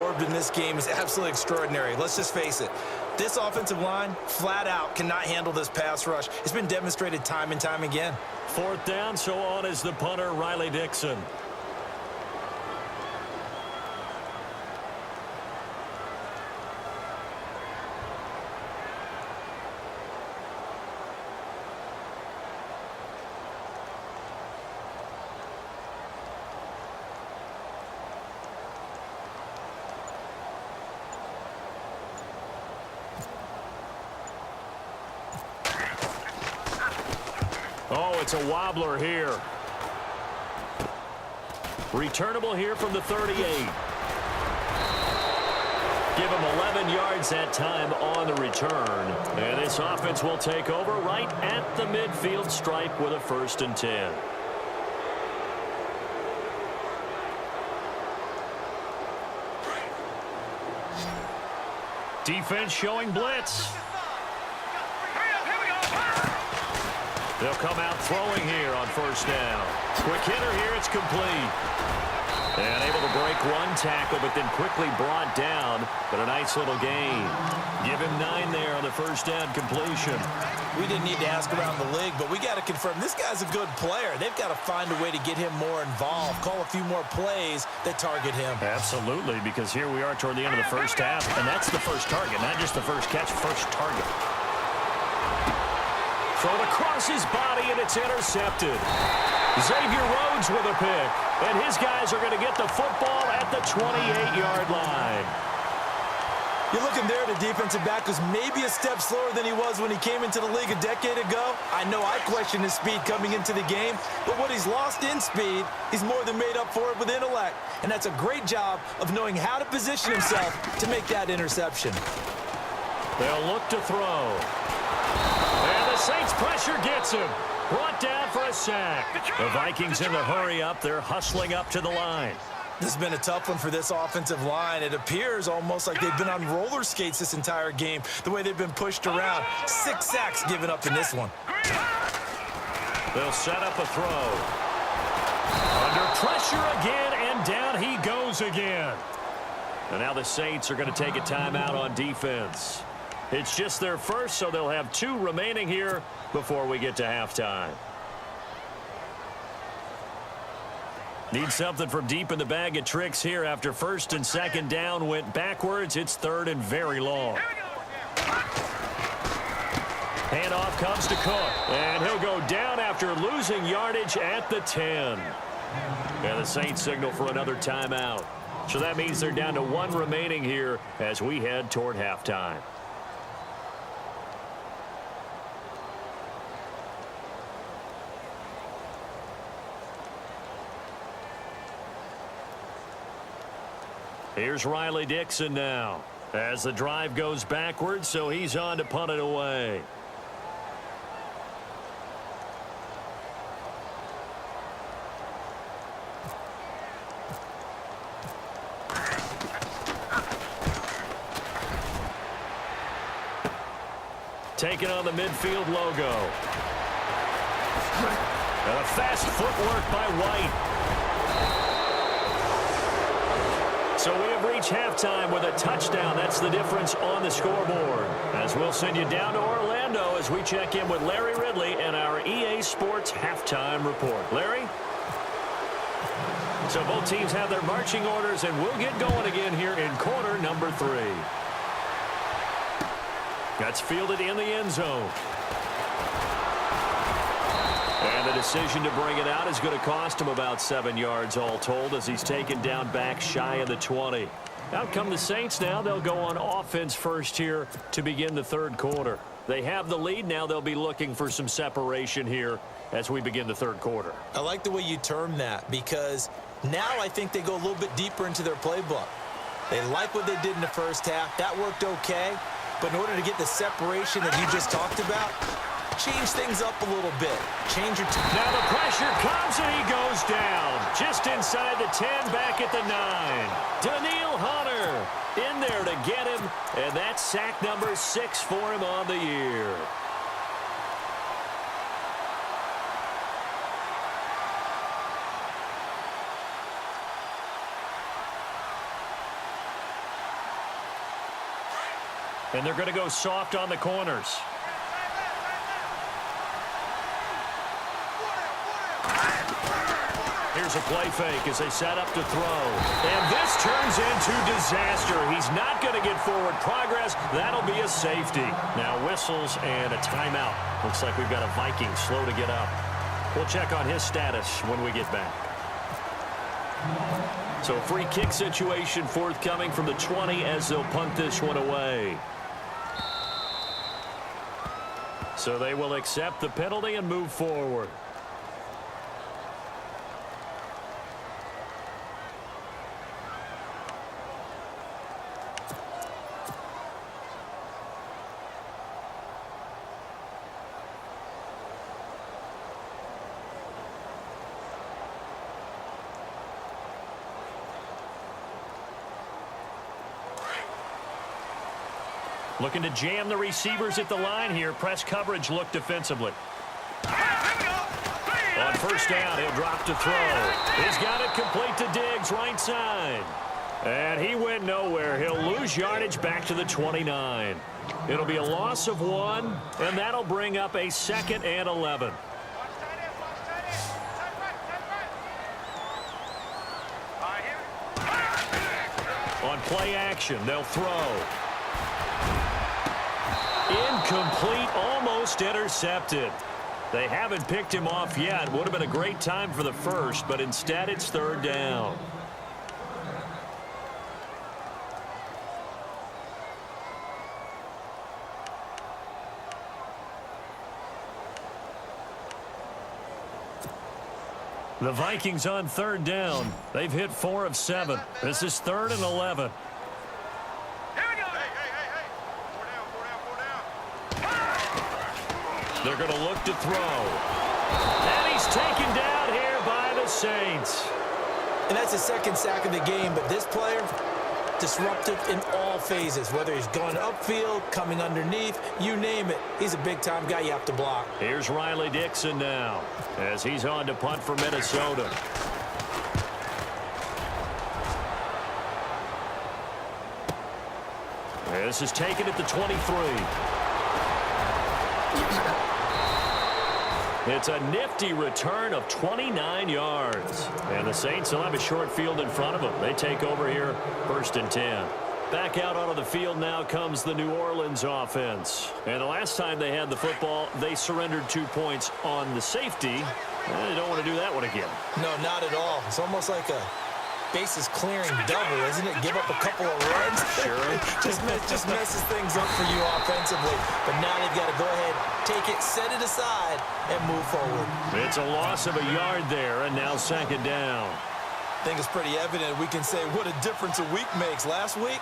In this game is absolutely extraordinary. Let's just face it. This offensive line, flat out, cannot handle this pass rush. It's been demonstrated time and time again. 4th down, so on is the punter, Riley Dixon. Oh, it's a wobbler here. Returnable here from the 38. Give him 11 yards that time on the return. And this offense will take over right at the midfield stripe with a 1st and 10. Defense showing blitz. They'll come out throwing here on 1st down. Quick hitter here, it's complete. And able to break one tackle, but then quickly brought down. But a nice little gain. Give him 9 there on the 1st down completion. We didn't need to ask around the league, but we got to confirm this guy's a good player. They've got to find a way to get him more involved, call a few more plays that target him. Absolutely, because here we are toward the end of the 1st half, and that's the first target, not just the first catch, first target. Thrown across his body, and it's intercepted. Xavier Rhodes with a pick. And his guys are going to get the football at the 28-yard line. You're looking there, the defensive back was maybe a step slower than he was when he came into the league a decade ago. I know I questioned his speed coming into the game, but what he's lost in speed, he's more than made up for it with intellect. And that's a great job of knowing how to position himself to make that interception. They'll look to throw. And the Saints pressure gets him. Brought down for a sack. The Vikings in the hurry up. They're hustling up to the line. This has been a tough one for this offensive line. It appears almost like they've been on roller skates this entire game, the way they've been pushed around. 6 sacks given up in this one. They'll set up a throw. Under pressure again, and down he goes again. And now the Saints are going to take a timeout on defense. It's just their first, so they'll have 2 remaining here before we get to halftime. Need something from deep in the bag of tricks here after 1st and 2nd down went backwards. It's 3rd and very long. Handoff comes to Cook, and he'll go down after losing yardage at the 10. And the Saints signal for another timeout. So that means they're down to 1 remaining here as we head toward halftime. Here's Riley Dixon now as the drive goes backwards, so he's on to punt it away. Taking on the midfield logo. And a fast footwork by White. So we have reached halftime with a touchdown. That's the difference on the scoreboard. As we'll send you down to Orlando as we check in with Larry Ridley and our EA Sports halftime report. Larry? So both teams have their marching orders, and we'll get going again here in quarter number 3. That's fielded in the end zone. And the decision to bring it out is going to cost him about 7 yards all told as he's taken down back shy of the 20. Out come the Saints now. They'll go on offense first here to begin the 3rd quarter. They have the lead now. They'll be looking for some separation here as we begin the 3rd quarter. I like the way you term that because now I think they go a little bit deeper into their playbook. They like what they did in the 1st half. That worked okay. But in order to get the separation that you just talked about, change things up a little bit. Change your... Now the pressure comes and he goes down. Just inside the 10, back at the 9. Daniil Hunter in there to get him. And that's sack number 6 for him on the year. And they're going to go soft on the corners. Here's a play fake as they set up to throw. And this turns into disaster. He's not going to get forward progress. That'll be a safety. Now whistles and a timeout. Looks like we've got a Viking slow to get up. We'll check on his status when we get back. So a free kick situation forthcoming from the 20 as they'll punt this one away. So they will accept the penalty and move forward. Looking to jam the receivers at the line here. Press coverage look defensively. On first down, he'll drop to throw. He's got it complete to Diggs, right side. And he went nowhere. He'll lose yardage back to the 29. It'll be a loss of 1, and that'll bring up a 2nd and 11. On play action, they'll throw. Incomplete, almost intercepted. They haven't picked him off yet. Would have been a great time for the first, but instead it's 3rd down. The Vikings on 3rd down. They've hit 4 of 7. This is 3rd and 11. They're going to look to throw. And he's taken down here by the Saints. And that's the 2nd sack of the game, but this player, disruptive in all phases, whether he's going upfield, coming underneath, you name it. He's a big-time guy you have to block. Here's Riley Dixon now as he's on to punt for Minnesota. This is taken at the 23. It's a nifty return of 29 yards. And the Saints will have a short field in front of them. They take over here, 1st and 10. Back out onto the field now comes the New Orleans offense. And the last time they had the football, they surrendered 2 points on the safety. They don't want to do that one again. No, not at all. It's almost like a bases clearing double, isn't it? Give up a couple of runs. Sure. just messes things up for you offensively. But now they've got to go ahead, take it, set it aside, and move forward. It's a loss of a yard there, and now 2nd down. I think it's pretty evident. We can say what a difference a week makes. Last week,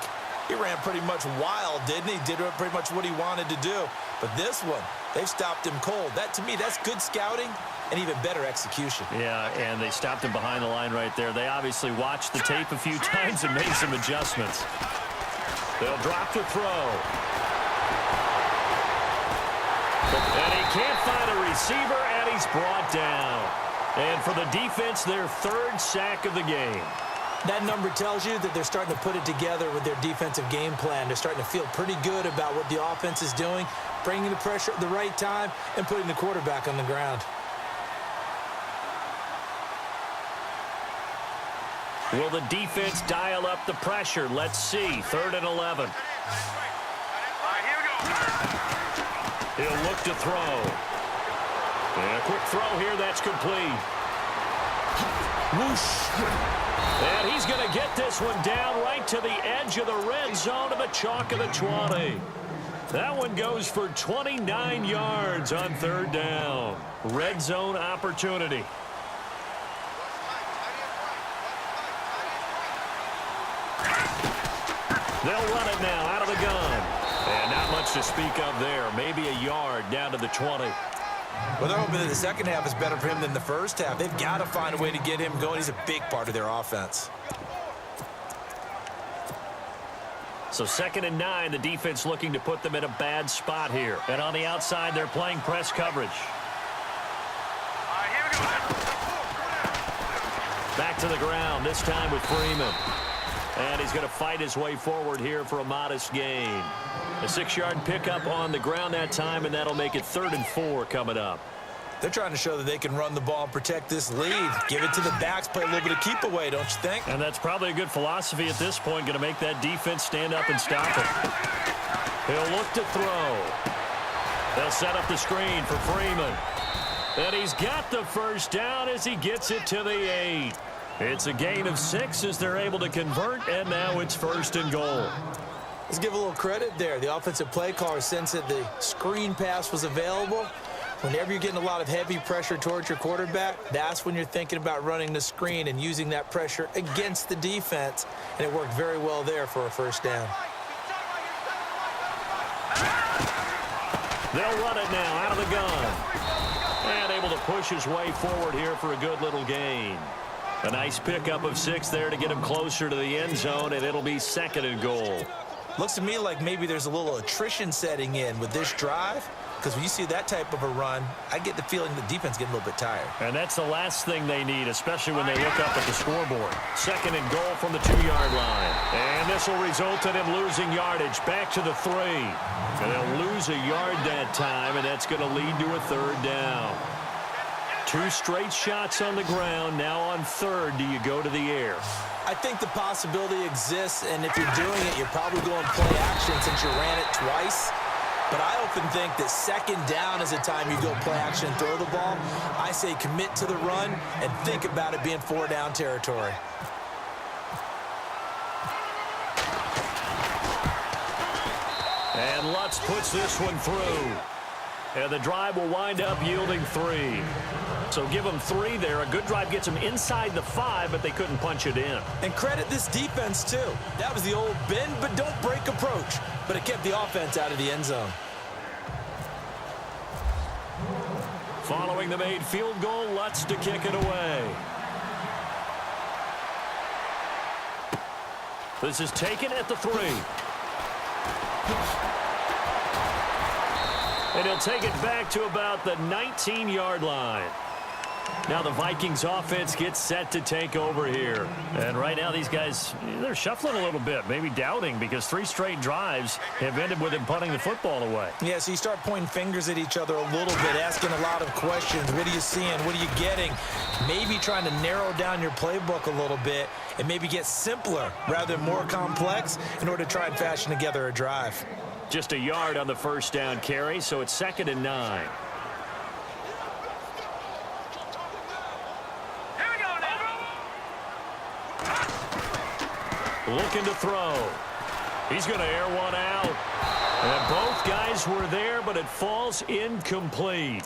he ran pretty much wild, didn't he? Did pretty much what he wanted to do. But this one, they've stopped him cold. That, to me, that's good scouting and even better execution. Yeah, and they stopped him behind the line right there. They obviously watched the tape a few times and made some adjustments. They'll drop to throw. And he can't find a receiver, and he's brought down. And for the defense, their 3rd sack of the game. That number tells you that they're starting to put it together with their defensive game plan. They're starting to feel pretty good about what the offense is doing, bringing the pressure at the right time, and putting the quarterback on the ground. Will the defense dial up the pressure? Let's see. 3rd and 11. He'll look to throw. And a quick throw here. That's complete. Whoosh. And he's going to get this one down right to the edge of the red zone to the chalk of the 20. That one goes for 29 yards on 3rd down. Red zone opportunity. They'll run it now out of the gun. And not much to speak of there. Maybe a yard down to the 20. Well, they're hoping that the second half is better for him than the first half. They've got to find a way to get him going. He's a big part of their offense. So 2nd and 9, the defense looking to put them in a bad spot here. And on the outside, they're playing press coverage. Back to the ground, this time with Freeman. And he's going to fight his way forward here for a modest gain. A 6-yard pickup on the ground that time, and that'll make it 3rd and 4 coming up. They're trying to show that they can run the ball and protect this lead. Give it to the backs, play a little bit of keep away, don't you think? And that's probably a good philosophy at this point, going to make that defense stand up and stop it. He'll look to throw. They'll set up the screen for Freeman. And he's got the first down as he gets it to the 8. It's a gain of 6 as they're able to convert, and now it's 1st and goal. Let's give a little credit there. The offensive play caller sensed that the screen pass was available. Whenever you're getting a lot of heavy pressure towards your quarterback, that's when you're thinking about running the screen and using that pressure against the defense. And it worked very well there for a 1st down. They'll run it now out of the gun. And able to push his way forward here for a good little gain. A nice pickup of 6 there to get him closer to the end zone, and it'll be 2nd and goal. Looks to me like maybe there's a little attrition setting in with this drive, because when you see that type of a run, I get the feeling the defense getting a little bit tired. And that's the last thing they need, especially when they look up at the scoreboard. 2nd and goal from the 2-yard line. And this will result in him losing yardage back to the 3. And they'll lose a yard that time, and that's going to lead to a 3rd down. 2 straight shots on the ground. Now on 3rd, do you go to the air? I think the possibility exists, and if you're doing it, you're probably going play action since you ran it twice. But I often think that 2nd down is a time you go play action and throw the ball. I say commit to the run and think about it being 4-down territory. And Lutz puts this one through. And the drive will wind up yielding 3. So give them 3 there. A good drive gets them inside the 5, but they couldn't punch it in. And credit this defense, too. That was the old bend but don't break approach. But it kept the offense out of the end zone. Following the made field goal, Lutz to kick it away. This is taken at the 3. And he'll take it back to about the 19-yard line. Now the Vikings offense gets set to take over here. And right now these guys, they're shuffling a little bit, maybe doubting, because 3 straight drives have ended with him punting the football away. Yeah, so you start pointing fingers at each other a little bit, asking a lot of questions. What are you seeing? What are you getting? Maybe trying to narrow down your playbook a little bit and maybe get simpler rather than more complex in order to try and fashion together a drive. Just a yard on the 1st down carry, so it's 2nd and 9. Looking to throw. He's going to air one out. And both guys were there, but it falls incomplete.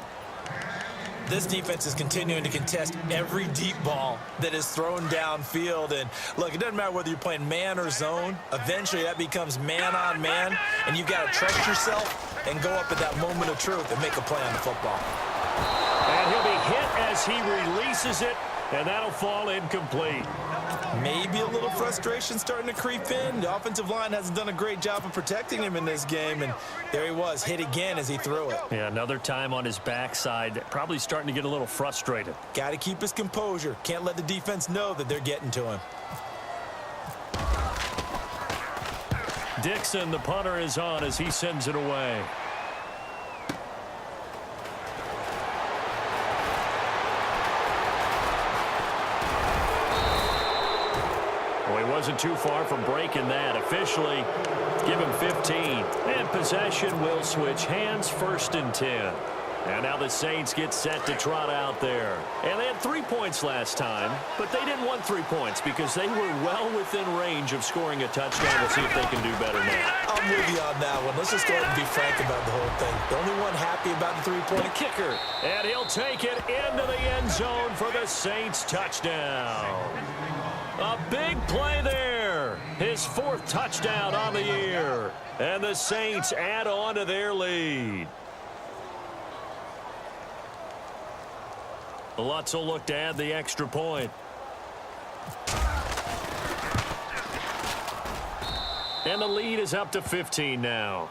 This defense is continuing to contest every deep ball that is thrown downfield. And, look, it doesn't matter whether you're playing man or zone. Eventually, that becomes man on man, and you've got to trust yourself and go up at that moment of truth and make a play on the football. And he'll be hit as he releases it, and that'll fall incomplete. Maybe a little frustration starting to creep in. The offensive line hasn't done a great job of protecting him in this game, and there he was, hit again as he threw it. Yeah, another time on his backside, probably starting to get a little frustrated. Got to keep his composure. Can't let the defense know that they're getting to him. Dixon, the punter, is on as he sends it away. Well, he wasn't too far from breaking that. Officially, give him 15. And possession will switch hands, 1st and 10. And now the Saints get set to trot out there. And they had 3 points last time, but they didn't want 3 points because they were well within range of scoring a touchdown. We'll see if they can do better now. I'm with you on that one. Let's just go ahead and be frank about the whole thing. The only one happy about the 3-point kicker. And he'll take it into the end zone for the Saints touchdown. A big play there. His 4th touchdown on the year. And the Saints add on to their lead. Lutz will look to add the extra point. And the lead is up to 15 now.